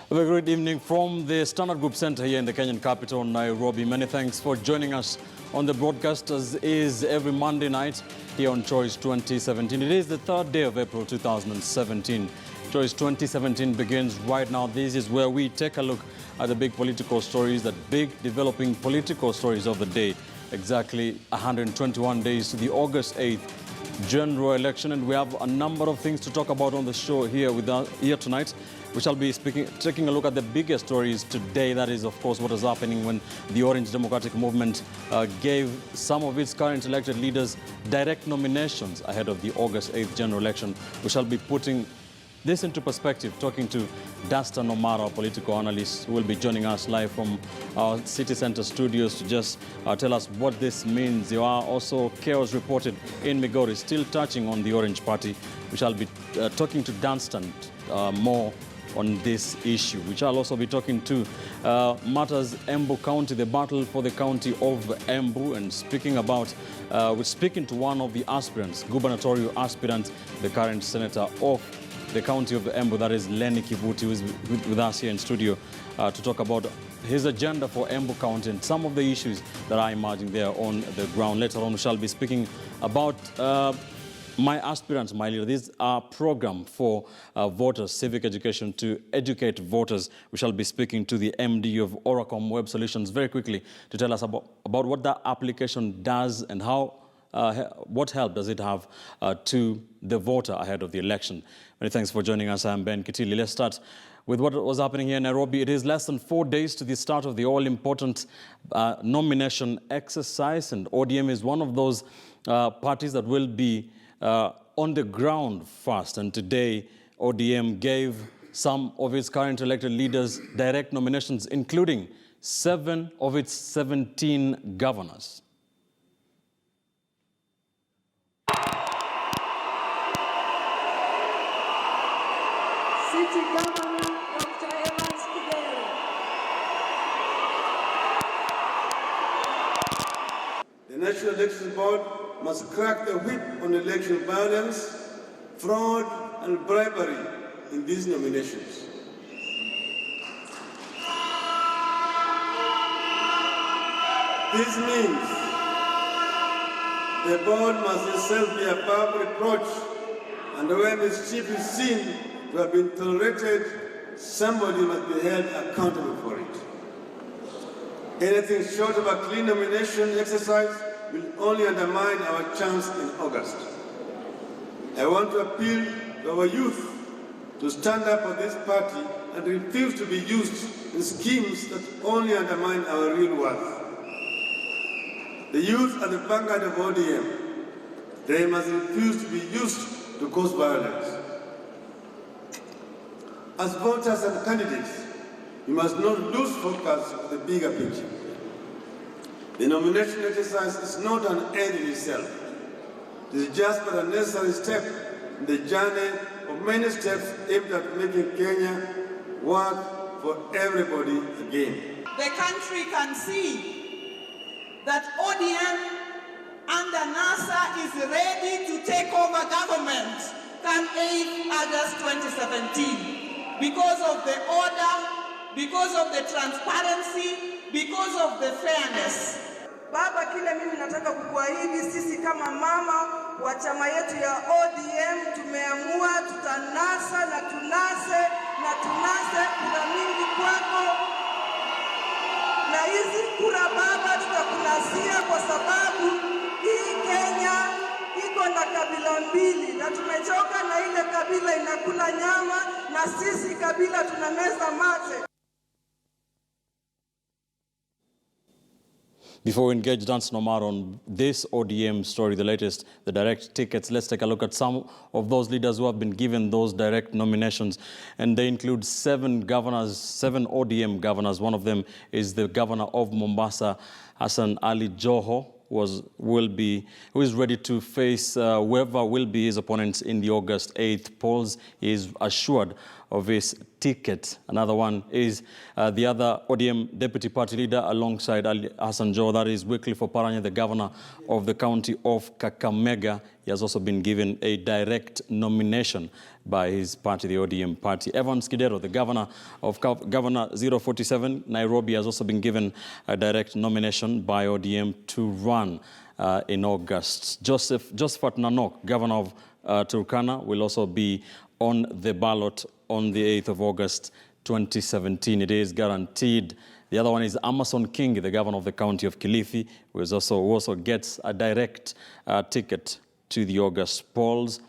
A very good evening from the Standard Group Center here in the Kenyan capital, Nairobi. Many thanks for joining us on the broadcast, as is every Monday night here on Choice 2017. It is the third day of April 2017. Choice 2017 begins right now. This is where we take a look at the big political stories, the big developing political stories of the day. Exactly 121 days to the August 8th general election, and we have a number of things to talk about on the show here here tonight. We shall be taking a look at the biggest stories today. That is, of course, what is happening when the Orange Democratic Movement gave some of its current elected leaders direct nominations ahead of the August 8th general election. We shall be putting this into perspective, talking to Dastan Omara, a political analyst, who will be joining us live from our City Center studios to just tell us what this means. There are also chaos reported in Migori, still touching on the Orange Party. We shall be talking to Dastan more on this issue. We shall also be talking to matters Embu County, the battle for the county of Embu, and we're speaking to one of the aspirants, gubernatorial aspirant, the current senator of the county of Embu, that is Lenny Kivuti, who is with us here in studio to talk about his agenda for Embu County and some of the issues that are emerging there on the ground. Later on, we shall be speaking about My Aspirants, My Leader. This is our program for voters, civic education to educate voters. We shall be speaking to the MD of Oracom Web Solutions very quickly to tell us about what that application does and what help does it have to the voter ahead of the election. Many thanks for joining us. I'm Ben Kitili. Let's start with what was happening here in Nairobi. It is less than 4 days to the start of the all-important nomination exercise, and ODM is one of those parties that will be on the ground first. And today, ODM gave some of its current elected leaders direct nominations, including 7 of its 17 governors. City Governor Dr. Evans Kidero. The National Election Board must crack the whip on election violence, fraud, and bribery in these nominations. This means the board must itself be above reproach, and when mischief is seen to have been tolerated, somebody must be held accountable for it. Anything short of a clean nomination exercise will only undermine our chance in August. I want to appeal to our youth to stand up for this party and refuse to be used in schemes that only undermine our real worth. The youth are the vanguard of ODM. They must refuse to be used to cause violence. As voters and candidates, we must not lose focus of the bigger picture. The nomination exercise is not an end in itself. It is just but a necessary step in the journey of many steps aimed at making Kenya work for everybody again. The country can see that ODM under NASA is ready to take over government come 8 August 2017. Because of the order, because of the transparency, because of the fairness. Baba, kile mimi nataka kukuahidi, sisi kama mama wa chama yetu ya ODM tumeamua tutanasa na tunase kura mingi kwako, na hizi kura Baba tutakunasia kwa sababu hii Kenya iko na kabila mbili na tumechoka na ile kabila inakula nyama na sisi kabila tunameza mate. Before we engage Dastan Omara on this ODM story, the latest, the direct tickets, let's take a look at some of those leaders who have been given those direct nominations. And they include 7 governors, 7 ODM governors. One of them is the governor of Mombasa, Hassan Ali Joho, who is ready to face whoever will be his opponents in the August 8th polls. He is assured of his ticket. Another one is the other ODM deputy party leader alongside Ali Hassan Joho, that is Wycliffe Oparanya, the governor of the county of Kakamega. He has also been given a direct nomination by his party, the ODM party. Evans Kidero, the governor of Governor 047, Nairobi, has also been given a direct nomination by ODM to run in August. Josephat Nanok, governor of Turkana, will also be on the ballot on the 8th of August 2017. It is guaranteed. The other one is Amason Kingi, the governor of the county of Kilifi, who also gets a direct ticket to the August polls.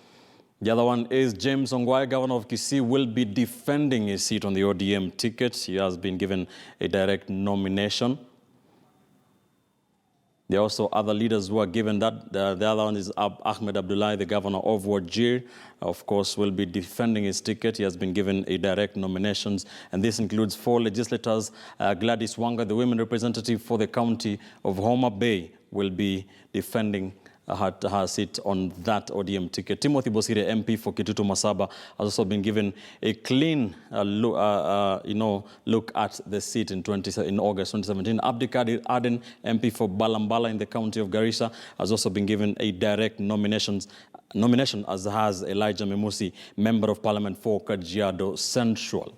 The other one is James Ongwae, governor of Kisii, will be defending his seat on the ODM ticket. He has been given a direct nomination. There are also other leaders who are given that. The other one is Ahmed Abdullahi, the governor of Wajir, of course, will be defending his ticket. He has been given a direct nomination, and this includes 4 legislators. Gladys Wanga, the women representative for the county of Homa Bay, will be defending her seat on that ODM ticket. Timothy Bosire, MP for Kitutu Masaba, has also been given a clean look at the seat in August 2017. Abdikadir Aden, MP for Balambala in the county of Garissa, has also been given a direct nomination, as has Elijah Memusi, Member of Parliament for Kajiado Central.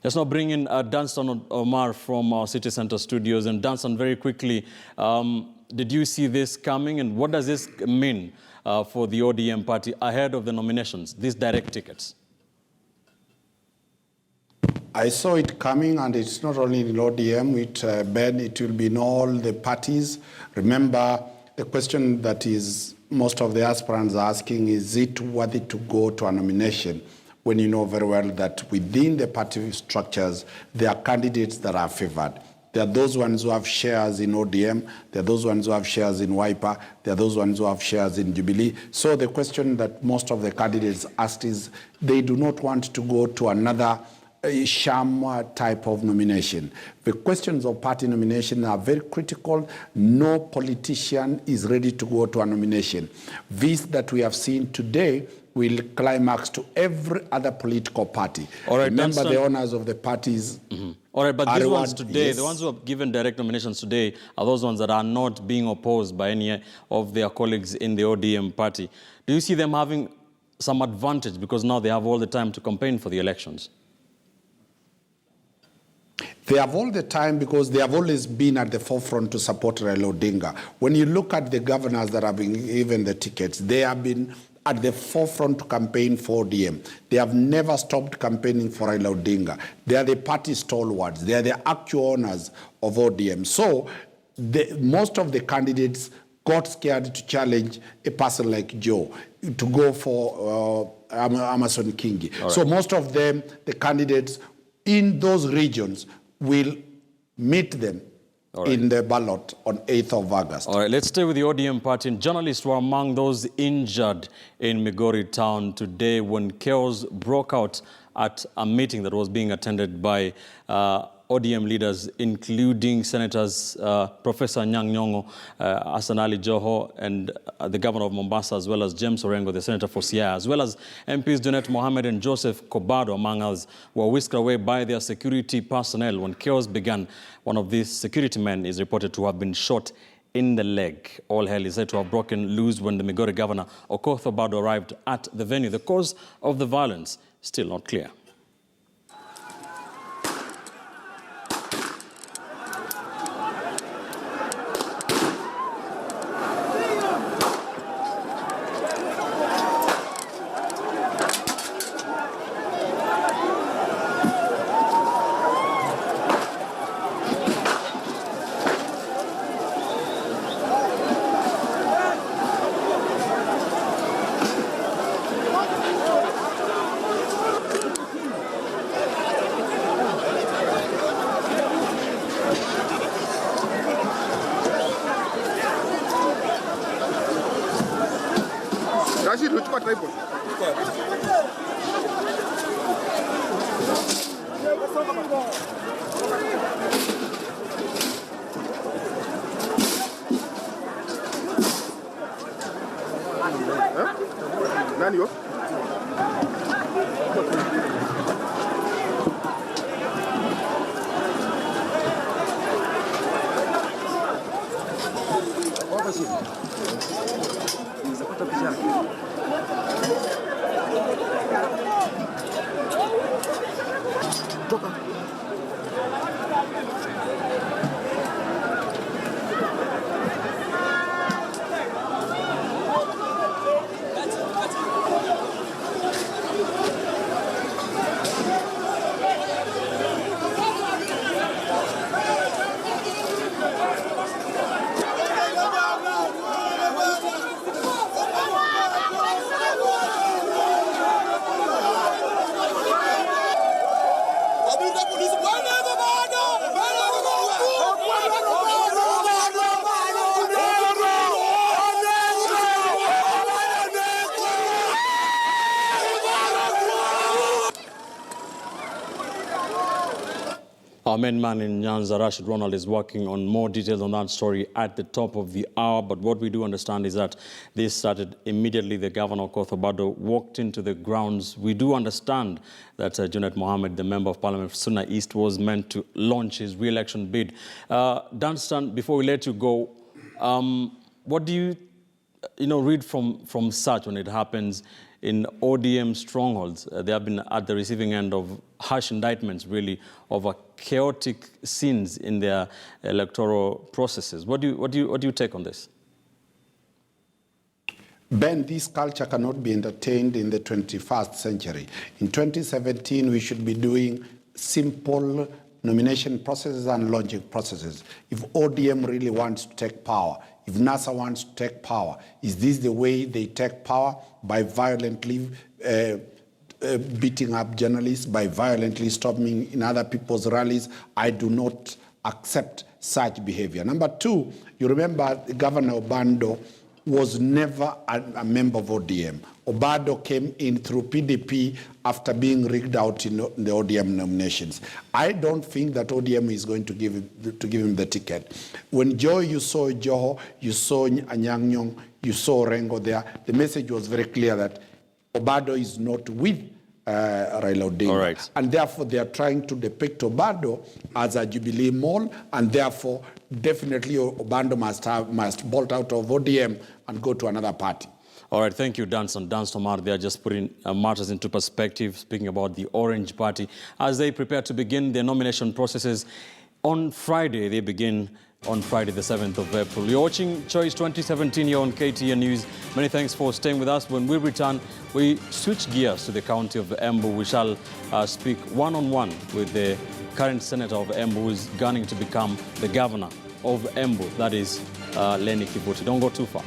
Let's now bring in Danstan Omar from our City Center studios. And Danstan, very quickly, did you see this coming? And what does this mean for the ODM party ahead of the nominations, these direct tickets? I saw it coming, and it's not only in ODM, Ben, it will be in all the parties. Remember, the question that is most of the aspirants are asking, is it worthy to go to a nomination? When you know very well that within the party structures, there are candidates that are favored. There are those ones who have shares in ODM, there are those ones who have shares in Wiper, there are those ones who have shares in Jubilee. So the question that most of the candidates asked is, they do not want to go to another sham type of nomination. The questions of party nomination are very critical. No politician is ready to go to a nomination. This that we have seen today will climax to every other political party. All right, remember, the owners of the parties. All right, but these ones today, yes, the ones who have given direct nominations today, are those ones that are not being opposed by any of their colleagues in the ODM party. Do you see them having some advantage because now they have all the time to campaign for the elections? They have all the time because they have always been at the forefront to support Raila Odinga. When you look at the governors that have been given the tickets, they have been at the forefront to campaign for ODM. They have never stopped campaigning for Raila Odinga. They are the party stalwarts. They are the actual owners of ODM. So most of the candidates got scared to challenge a person like Joe, to go for Amason Kingi. Right. So most of them, the candidates in those regions, will meet them in the ballot on 8th of August. All right, let's stay with the ODM party. And journalists were among those injured in Migori town today when chaos broke out at a meeting that was being attended by ODM leaders, including Senators Professor Anyang' Nyong'o, Hassan Ali Joho, and the governor of Mombasa, as well as James Orengo, the senator for Siaya, as well as MPs Junet Mohammed and Joseph Kobado, among others, were whisked away by their security personnel. When chaos began, one of these security men is reported to have been shot in the leg. All hell is said to have broken loose when the Migori governor, Okoth Obado, arrived at the venue. The cause of the violence still not clear. Nani yo? Our main man in Nyanza, Rashid Ronald, is working on more details on that story at the top of the hour. But what we do understand is that this started immediately. The governor of Kothobado walked into the grounds. We do understand that Junet Mohammed, the member of parliament for Suna East, was meant to launch his re-election bid. Dunstan, before we let you go, what do you read from such when it happens in ODM strongholds? They have been at the receiving end of harsh indictments, really, over chaotic scenes in their electoral processes. What do you take on this? Ben, this culture cannot be entertained in the 21st century. In 2017, we should be doing simple nomination processes and launching processes. If ODM really wants to take power, if NASA wants to take power, is this the way they take power? By violently beating up journalists, by violently storming in other people's rallies? I do not accept such behavior. Number two, you remember Governor Obando was never a member of ODM. Obado came in through PDP after being rigged out in the ODM nominations. I don't think that ODM is going to give him the ticket. When you saw Joho, you saw Anyang' Nyong'o, you saw Rengo there, the message was very clear that Obado is not with Raila Odinga. All right. And therefore, they are trying to depict Obado as a Jubilee mole, and therefore, definitely Obado must bolt out of ODM and go to another party. All right, thank you, Dunstan. Tomar, they are just putting matters into perspective, speaking about the Orange Party. As they prepare to begin their nomination processes on Friday, they begin on Friday, the 7th of April. You're watching Choice 2017 here on KTN News. Many thanks for staying with us. When we return, we switch gears to the county of Embu. We shall speak one-on-one with the current senator of Embu, who is gunning to become the governor of Embu. That is Lenny Kibuti. Don't go too far.